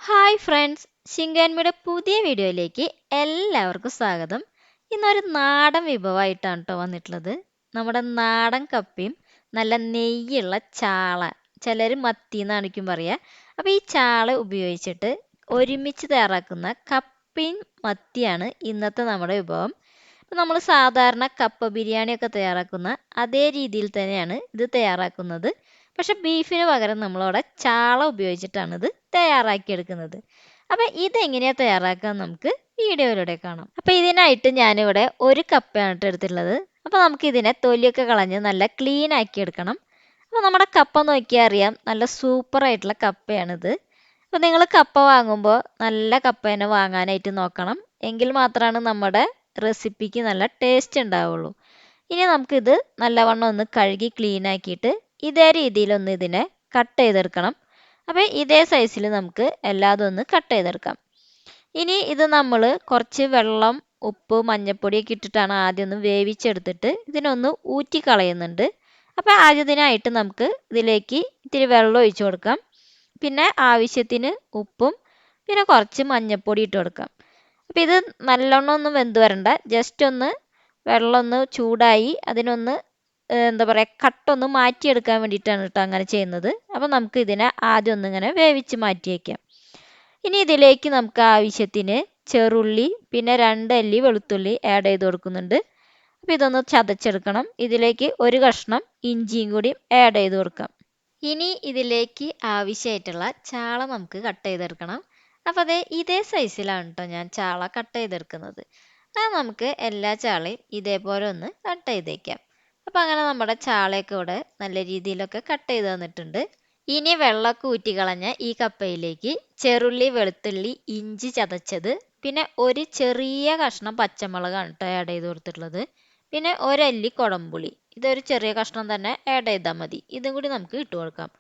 Hi friends, ഷിങ്കാൻമിയുടെ പുതിയ വീഡിയോയിലേക്ക് എല്ലാവർക്കും സ്വാഗതം. ഇന്നൊരു നാടൻ വിഭവമായിട്ടാണ് കേട്ടോ വന്നിട്ടുള്ളത്. നമ്മുടെ നാടൻ കപ്പയും നല്ല നെയ്യുള്ള ചാള, ചിലർ മത്തി എന്നാണിക്കും പറയുക. അപ്പോൾ ഈ ചാള ഉപയോഗിച്ചിട്ട് ഒരുമിച്ച് തയ്യാറാക്കുന്ന കപ്പയും മത്തിയാണ് ഇന്നത്തെ നമ്മുടെ വിഭവം. അപ്പോൾ നമ്മൾ സാധാരണ കപ്പ ബിരിയാണിയൊക്കെ തയ്യാറാക്കുന്ന അതേ രീതിയിൽ തന്നെയാണ് ഇത് തയ്യാറാക്കുന്നത്. പക്ഷെ ബീഫിന് പകരം നമ്മളിവിടെ ചാള ഉപയോഗിച്ചിട്ടാണ് ഇത് തയ്യാറാക്കിയെടുക്കുന്നത്. അപ്പം ഇതെങ്ങനെയാണ് തയ്യാറാക്കാൻ നമുക്ക് വീഡിയോയിലൂടെ കാണാം. അപ്പം ഇതിനായിട്ട് ഞാനിവിടെ ഒരു കപ്പയാണ് ട്ടോ എടുത്തിട്ടുള്ളത്. അപ്പം നമുക്ക് ഇതിനെ തൊലിയൊക്കെ കളഞ്ഞ് നല്ല ക്ലീൻ ആക്കി എടുക്കണം. അപ്പോൾ നമ്മുടെ കപ്പ നോക്കിയാൽ അറിയാം, നല്ല സൂപ്പർ ആയിട്ടുള്ള കപ്പയാണിത്. അപ്പോൾ നിങ്ങൾ കപ്പ വാങ്ങുമ്പോൾ നല്ല കപ്പ തന്നെ വാങ്ങാനായിട്ട് നോക്കണം. എങ്കിൽ മാത്രമാണ് നമ്മുടെ റെസിപ്പിക്ക് നല്ല ടേസ്റ്റ് ഉണ്ടാവുള്ളൂ. ഇനി നമുക്കിത് നല്ലവണ്ണം ഒന്ന് കഴുകി ക്ലീൻ ആക്കിയിട്ട് ഇതേ രീതിയിലൊന്ന് ഇതിനെ കട്ട് ചെയ്തെടുക്കണം. അപ്പോൾ ഇതേ സൈസിൽ നമുക്ക് എല്ലാതും ഒന്ന് കട്ട് ചെയ്തെടുക്കാം. ഇനി ഇത് നമ്മൾ കുറച്ച് വെള്ളം, ഉപ്പ്, മഞ്ഞൾപ്പൊടിയൊക്കെ ഇട്ടിട്ടാണ് ആദ്യം ഒന്ന് വേവിച്ചെടുത്തിട്ട് ഇതിനൊന്ന് ഊറ്റി കളയുന്നുണ്ട്. അപ്പോൾ ആദ്യത്തിനായിട്ട് നമുക്ക് ഇതിലേക്ക് ഇത്തിരി വെള്ളം ഒഴിച്ചു കൊടുക്കാം. പിന്നെ ആവശ്യത്തിന് ഉപ്പും പിന്നെ കുറച്ച് മഞ്ഞൾപ്പൊടി ഇട്ട് കൊടുക്കാം. അപ്പോൾ ഇത് നല്ലോണം ഒന്നും വെന്ത് വരണ്ട, ജസ്റ്റ് ഒന്ന് വെള്ളം ഒന്ന് ചൂടായി അതിനൊന്ന് എന്താ പറയുക, കട്ടൊന്ന് മാറ്റിയെടുക്കാൻ വേണ്ടിയിട്ടാണ് കേട്ടോ അങ്ങനെ ചെയ്യുന്നത്. അപ്പോൾ നമുക്ക് ഇതിനെ ആദ്യം ഒന്നിങ്ങനെ വേവിച്ച് മാറ്റി വയ്ക്കാം. ഇനി ഇതിലേക്ക് നമുക്ക് ആവശ്യത്തിന് ചെറുള്ളി പിന്നെ 2 അല്ലി വെളുത്തുള്ളി ആഡ് ചെയ്ത് കൊടുക്കുന്നുണ്ട്. അപ്പോൾ ഇതൊന്ന് ചതച്ചെടുക്കണം. ഇതിലേക്ക് ഒരു കഷ്ണം ഇഞ്ചിയും കൂടി ആഡ് ചെയ്ത് കൊടുക്കാം. ഇനി ഇതിലേക്ക് ആവശ്യമായിട്ടുള്ള ചാള നമുക്ക് കട്ട് ചെയ്തെടുക്കണം. അപ്പോൾ ഇതേ സൈസിലാണ് കേട്ടോ ഞാൻ ചാള കട്ട് ചെയ്തെടുക്കുന്നത്. അത് നമുക്ക് എല്ലാ ചാളയും ഇതേപോലെ ഒന്ന് കട്ട് ചെയ്തേക്കാം. അപ്പോൾ അങ്ങനെ നമ്മുടെ ചാളയൊക്കെ ഇവിടെ നല്ല രീതിയിലൊക്കെ കട്ട് ചെയ്ത് തന്നിട്ടുണ്ട്. ഇനി വെള്ളമൊക്കെ ഊറ്റി കളഞ്ഞ ഈ കപ്പയിലേക്ക് ചെറുള്ളി, വെളുത്തുള്ളി, ഇഞ്ചി ചതച്ചത്, പിന്നെ ഒരു ചെറിയ കഷ്ണം പച്ചമുളകാണ് കേട്ടോ ആഡ് ചെയ്ത് കൊടുത്തിട്ടുള്ളത്. പിന്നെ ഒരല്ലി കുടംപുളി, ഇതൊരു ചെറിയ കഷ്ണം തന്നെ ആഡ് ചെയ്താൽ മതി. ഇതും കൂടി നമുക്ക് ഇട്ട് കൊടുക്കാം.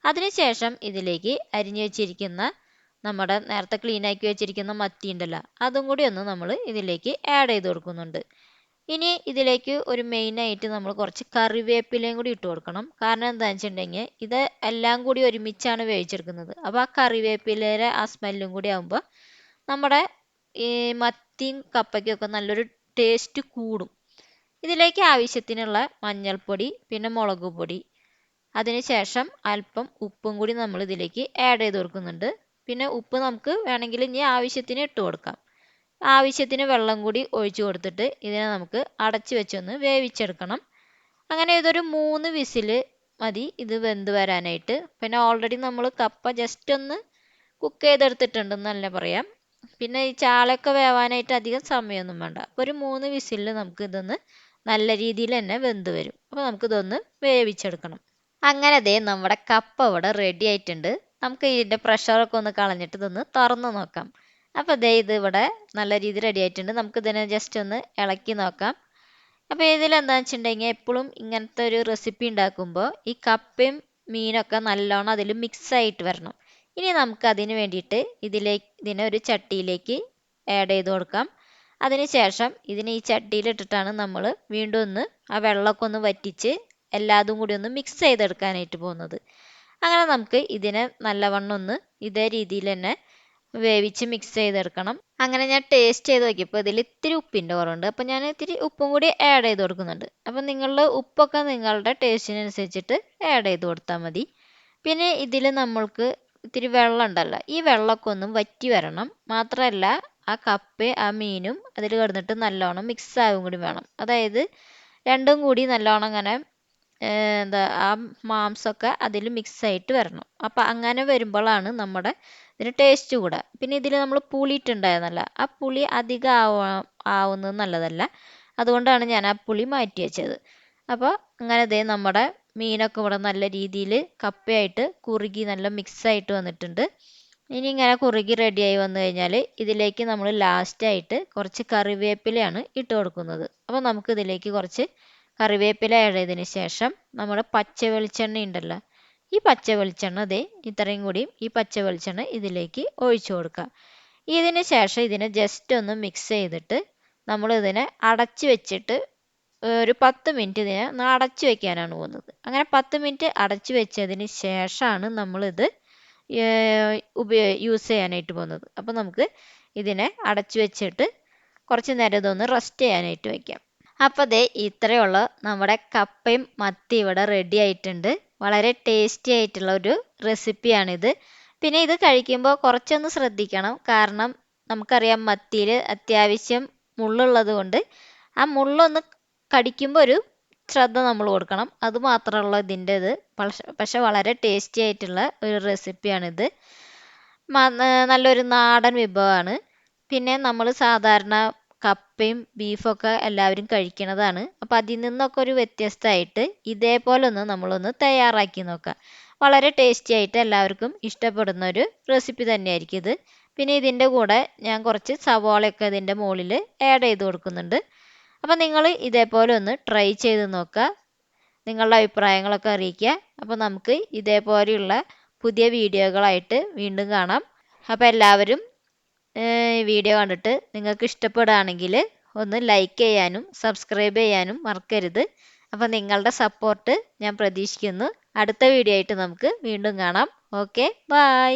അതിനുശേഷം ഇതിലേക്ക് അരിഞ്ഞു വെച്ചിരിക്കുന്ന നമ്മുടെ നേരത്തെ ക്ലീൻ ആക്കി വെച്ചിരിക്കുന്ന മത്തി ഉണ്ടല്ലോ, അതും കൂടി ഒന്ന് നമ്മൾ ഇതിലേക്ക് ആഡ് ചെയ്ത് കൊടുക്കുന്നുണ്ട്. ഇനി ഇതിലേക്ക് ഒരു മെയിനായിട്ട് നമ്മൾ കുറച്ച് കറിവേപ്പിലയും കൂടി ഇട്ട് കൊടുക്കണം. കാരണം എന്താണെന്ന് വെച്ചിട്ടുണ്ടെങ്കിൽ ഇത് എല്ലാം കൂടി ഒരുമിച്ചാണ് വേവിച്ചെടുക്കുന്നത്. അപ്പോൾ ആ കറിവേപ്പിലയുടെ ആ സ്മെല്ലും കൂടി ആകുമ്പോൾ നമ്മുടെ ഈ മത്തിയും കപ്പയ്ക്കൊക്കെ നല്ലൊരു ടേസ്റ്റ് കൂടും. ഇതിലേക്ക് ആവശ്യത്തിനുള്ള മഞ്ഞൾപ്പൊടി പിന്നെ മുളക് പൊടി, അതിനുശേഷം അല്പം ഉപ്പും കൂടി നമ്മൾ ഇതിലേക്ക് ആഡ് ചെയ്ത് കൊടുക്കുന്നുണ്ട്. പിന്നെ ഉപ്പ് നമുക്ക് വേണമെങ്കിൽ ഇനി ആവശ്യത്തിന് ഇട്ട് കൊടുക്കാം. ആവശ്യത്തിന് വെള്ളം കൂടി ഒഴിച്ചു കൊടുത്തിട്ട് ഇതിനെ നമുക്ക് അടച്ചു വെച്ചൊന്ന് വേവിച്ചെടുക്കണം. അങ്ങനെ ഇതൊരു 3 വിസിൽ മതി ഇത് വെന്ത് വരാനായിട്ട്. പിന്നെ ഓൾറെഡി നമ്മൾ കപ്പ ജസ്റ്റ് ഒന്ന് കുക്ക് ചെയ്തെടുത്തിട്ടുണ്ടെന്നല്ല പറയാം. പിന്നെ ഈ ചാളയൊക്കെ വേവാനായിട്ട് അധികം സമയമൊന്നും വേണ്ട. അപ്പോൾ ഒരു 3 വിസിലിൽ നമുക്ക് ഇതൊന്ന് നല്ല രീതിയിൽ തന്നെ വെന്ത് വരും. അപ്പോൾ നമുക്കിതൊന്ന് വേവിച്ചെടുക്കണം. അങ്ങനെ നമ്മുടെ കപ്പ ഇവിടെ റെഡി ആയിട്ടുണ്ട്. നമുക്ക് ഇതിൻ്റെ പ്രഷറൊക്കെ ഒന്ന് കളഞ്ഞിട്ട് ഇതൊന്ന് തുറന്ന് നോക്കാം. അപ്പോൾ ഇത് ഇവിടെ നല്ല രീതിയിൽ റെഡി ആയിട്ടുണ്ട്. നമുക്കിതിനെ ജസ്റ്റ് ഒന്ന് ഇളക്കി നോക്കാം. അപ്പോൾ ഇതിലെന്താണെന്ന് വെച്ചിട്ടുണ്ടെങ്കിൽ എപ്പോഴും ഇങ്ങനത്തെ ഒരു റെസിപ്പി ഉണ്ടാക്കുമ്പോൾ ഈ കപ്പയും മീനൊക്കെ നല്ലോണം അതിൽ മിക്സ് ആയിട്ട് വരണം. ഇനി നമുക്ക് അതിന് വേണ്ടിയിട്ട് ഇതിനെ ഒരു ചട്ടിയിലേക്ക് ആഡ് ചെയ്ത് കൊടുക്കാം. അതിനുശേഷം ഇതിനെ ഈ ചട്ടിയിലിട്ടിട്ടാണ് നമ്മൾ വീണ്ടും ഒന്ന് ആ വെള്ളമൊക്കെ ഒന്ന് വറ്റിച്ച് എല്ലാതും കൂടി ഒന്ന് മിക്സ് ചെയ്തെടുക്കാനായിട്ട് പോകുന്നത്. അങ്ങനെ നമുക്ക് ഇതിനെ നല്ലവണ്ണം ഒന്ന് ഇതേ രീതിയിൽ തന്നെ വേവിച്ച് മിക്സ് ചെയ്തെടുക്കണം. അങ്ങനെ ഞാൻ ടേസ്റ്റ് ചെയ്ത് നോക്കിയപ്പോൾ ഇതിൽ ഇത്തിരി ഉപ്പിൻ്റെ കുറവുണ്ട്. അപ്പോൾ ഞാൻ ഇത്തിരി ഉപ്പും കൂടി ആഡ് ചെയ്ത് കൊടുക്കുന്നുണ്ട്. അപ്പം നിങ്ങളുടെ ഉപ്പൊക്കെ നിങ്ങളുടെ ടേസ്റ്റിനനുസരിച്ചിട്ട് ആഡ് ചെയ്ത് കൊടുത്താൽ മതി. പിന്നെ ഇതിൽ നമ്മൾക്ക് ഇത്തിരി വെള്ളം ഉണ്ടല്ലോ, ഈ വെള്ളമൊക്കെ ഒന്ന് വറ്റി വരണം. മാത്രമല്ല ആ കപ്പയും ആ മീനും അതിൽ കിടന്നിട്ട് നല്ലോണം മിക്സ് ആവും കൂടി വേണം. അതായത് രണ്ടും കൂടി നല്ലോണം അങ്ങനെ ആ മാംസമൊക്കെ അതിൽ മിക്സ് ആയിട്ട് വരണം. അപ്പം അങ്ങനെ വരുമ്പോഴാണ് നമ്മുടെ ഇതിന് ടേസ്റ്റ് കൂടുക. പിന്നെ ഇതിൽ നമ്മൾ പുളി ഇട്ടുണ്ടായിരുന്നല്ല, ആ പുളി അധികം ആവുന്നത് നല്ലതല്ല. അതുകൊണ്ടാണ് ഞാൻ ആ പുളി മാറ്റി വെച്ചത്. അപ്പോൾ അങ്ങനെ നമ്മുടെ മീനൊക്കെ ഇവിടെ നല്ല രീതിയിൽ കപ്പയായിട്ട് കുറുകി നല്ല മിക്സായിട്ട് വന്നിട്ടുണ്ട്. ഇനി ഇങ്ങനെ കുറുകി റെഡിയായി വന്നു കഴിഞ്ഞാൽ ഇതിലേക്ക് നമ്മൾ ലാസ്റ്റായിട്ട് കുറച്ച് കറിവേപ്പിലയാണ് ഇട്ട് കൊടുക്കുന്നത്. അപ്പോൾ നമുക്ക് ഇതിലേക്ക് കുറച്ച് കറിവേപ്പില ആഡ് ചെയ്തതിന് ശേഷം നമ്മുടെ പച്ച വെളിച്ചെണ്ണ ഉണ്ടല്ലോ, ഈ പച്ച വെളിച്ചെണ്ണ ഇത്രയും കൂടിയും ഈ പച്ച വെളിച്ചെണ്ണ ഇതിലേക്ക് ഒഴിച്ചു കൊടുക്കുക. ഇതിന് ശേഷം ഇതിനെ ജസ്റ്റ് ഒന്ന് മിക്സ് ചെയ്തിട്ട് നമ്മൾ ഇതിനെ അടച്ച് വെച്ചിട്ട് ഒരു 10 മിനിറ്റ് ഇതിനെ ഒന്ന് അടച്ചു വെക്കാനാണ് പോകുന്നത്. അങ്ങനെ 10 മിനിറ്റ് അടച്ചു വെച്ചതിന് ശേഷമാണ് നമ്മളിത് യൂസ് ചെയ്യാനായിട്ട് പോകുന്നത്. അപ്പോൾ നമുക്ക് ഇതിനെ അടച്ചു വെച്ചിട്ട് കുറച്ച് നേരം ഇതൊന്ന് റെസ്റ്റ് ചെയ്യാനായിട്ട് വയ്ക്കാം. അപ്പോൾ ദേ ഇത്രയുള്ള നമ്മുടെ കപ്പയും മത്തി ഇവിടെ റെഡി ആയിട്ടുണ്ട്. വളരെ ടേസ്റ്റി ആയിട്ടുള്ള ഒരു റെസിപ്പിയാണിത്. പിന്നെ ഇത് കഴിക്കുമ്പോൾ കുറച്ചൊന്ന് ശ്രദ്ധിക്കണം. കാരണം നമുക്കറിയാം മത്തിയിൽ അത്യാവശ്യം മുള്ളുള്ളത് കൊണ്ട് ആ മുള്ളൊന്ന് കടിക്കുമ്പോൾ ഒരു ശ്രദ്ധ നമ്മൾ കൊടുക്കണം. അത് മാത്രമുള്ള ഇതിൻ്റെ ഇത്. പക്ഷെ വളരെ ടേസ്റ്റി ആയിട്ടുള്ള ഒരു റെസിപ്പിയാണിത്. നല്ലൊരു നാടൻ വിഭവമാണ്. പിന്നെ നമ്മൾ സാധാരണ കപ്പയും ബീഫൊക്കെ എല്ലാവരും കഴിക്കുന്നതാണ്. അപ്പോൾ അതിൽ നിന്നൊക്കെ ഒരു വ്യത്യസ്തമായിട്ട് ഇതേപോലെ ഒന്ന് നമ്മളൊന്ന് തയ്യാറാക്കി നോക്കാം. വളരെ ടേസ്റ്റി ആയിട്ട് എല്ലാവർക്കും ഇഷ്ടപ്പെടുന്ന ഒരു റെസിപ്പി തന്നെയായിരിക്കും ഇത്. പിന്നെ ഇതിൻ്റെ കൂടെ ഞാൻ കുറച്ച് സവാളയൊക്കെ ഇതിൻ്റെ മുകളിൽ ആഡ് ചെയ്ത് കൊടുക്കുന്നുണ്ട്. അപ്പോൾ നിങ്ങൾ ഇതേപോലെ ഒന്ന് ട്രൈ ചെയ്ത് നോക്കുക. നിങ്ങളുടെ അഭിപ്രായങ്ങളൊക്കെ അറിയിക്കുക. അപ്പോൾ നമുക്ക് ഇതേപോലെയുള്ള പുതിയ വീഡിയോകളായിട്ട് വീണ്ടും കാണാം. അപ്പോൾ എല്ലാവരും വീഡിയോ കണ്ടിട്ട് നിങ്ങൾക്ക് ഇഷ്ടപ്പെടുകയാണെങ്കിൽ ഒന്ന് ലൈക്ക് ചെയ്യാനും സബ്സ്ക്രൈബ് ചെയ്യാനും മറക്കരുത്. അപ്പോൾ നിങ്ങളുടെ സപ്പോർട്ട് ഞാൻ പ്രതീക്ഷിക്കുന്നു. അടുത്ത വീഡിയോ ആയിട്ട് നമുക്ക് വീണ്ടും കാണാം. Okay, by.